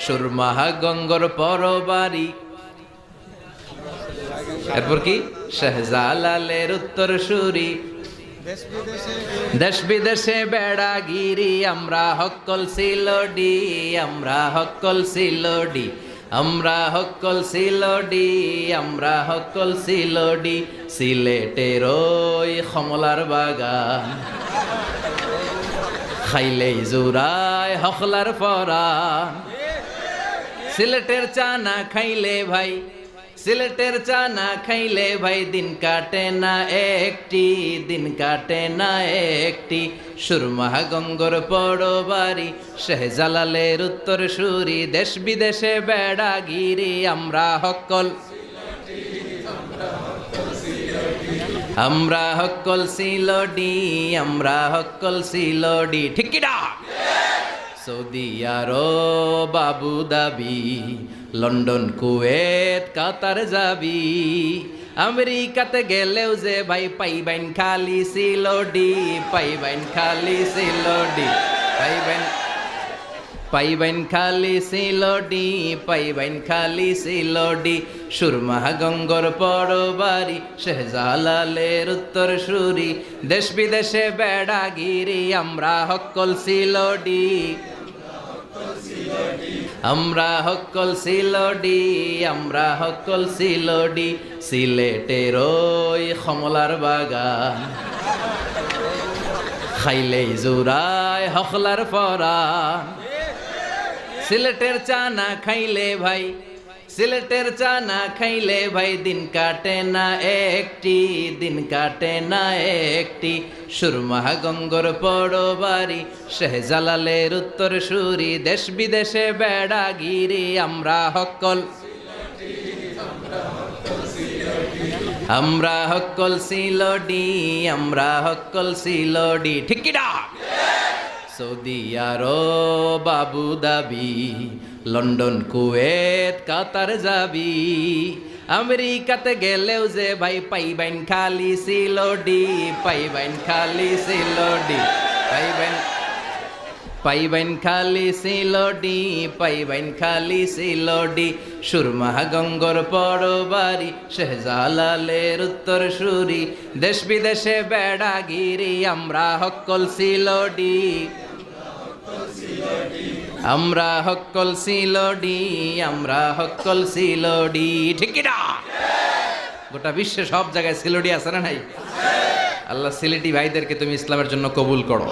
সুরমা গঙ্গর পরবারি। এরপর কি শাহজালালের উত্তর সুরি, দেশ বিদেশে বেড়াগিরি, আমরা হক্কল সিলোডি, আমরা হক্কল সিলোডি, আমরা হক্কল সিলোডি, আমরা হক্কল সিলোডি। সিলেটের ওই কমলার বাগান, খাইলেই জুরায় হকলার পরাণ। সিলেটের চা না খাইলে ভাই, সিলেটের চা না খাইলে ভাই দিন কাটে না একটি, দিন কাটে না একটি। সুরমা গঙ্গর পরবারি, শাহজালালের উত্তর সুরি, দেশ বিদেশে বেড়াগিরি, আমরা হক্কল, আমরা হক্কল সিলোডি, আমরা হক্কল সিলোডি। ঠিক কি না? সৌদি আরব, আবু ধাবি, লন্ডন, কুয়েত, কাতার যাবি। আমেরিকাতে গেলেও যে ভাই পাইবেন খালি সিলোডি, পাইবেন খালি সিলোডি, পাইবেন, পাইবেন খালি সিলোডি, পাইবেন খালি সিলোডি। সুরমা গঙ্গর পরবারি, শাহজালালের উত্তর সুরি, দেশ বিদেশে বেড়াগিরি, আমরা হক্কল সিলোডি, আমরা হক্কল সিলোডি, আমরা হক্কল সিলোডি। সিলেটের ওই কমলার বাগান, খাইলেই জুরায় হকলার পরাণ। সিলেটের চা না খাইলে ভাই, সিলেটের চা না খাইলে ভাই দিন কাটে না একটি, দিন কাটে না একটি। সুরমা গঙ্গর পরবারি, শাহজালালের উত্তর সুরি, দেশ বিদেশে বেড়াগিরি, আমরা হক্কল, আমরা হক্কল সিলোডি, আমরা হক্কল সিলোডি। ঠিক কি না? সৌদি আরব, আবু ধাবি, লন্ডন, কুয়েত, কাতার যাবি। আমেরিকাতে গেলেও যে ভাই পাইবেন খালি সিলোডি, পাইবেন খালি সিলোডি, পাইবেন, পাইবেন খালি সিলোডি, পাইবেন খালি সিলোডি। সুরমা গঙ্গর পরবারি, শাহজালালের উত্তর সুরি, দেশ বিদেশে বেড়াগিরি, আমরা হক্কল সিলোডি, আমরা হক্কল সিলোডি, আমরা হক্কল সিলোডি। ঠিক কি না? গোটা বিশ্বে সব জায়গায় সিলোডি আছে না নাই? আল্লাহ সিলেটি ভাইদেরকে তুমি ইসলামের জন্য কবুল করো।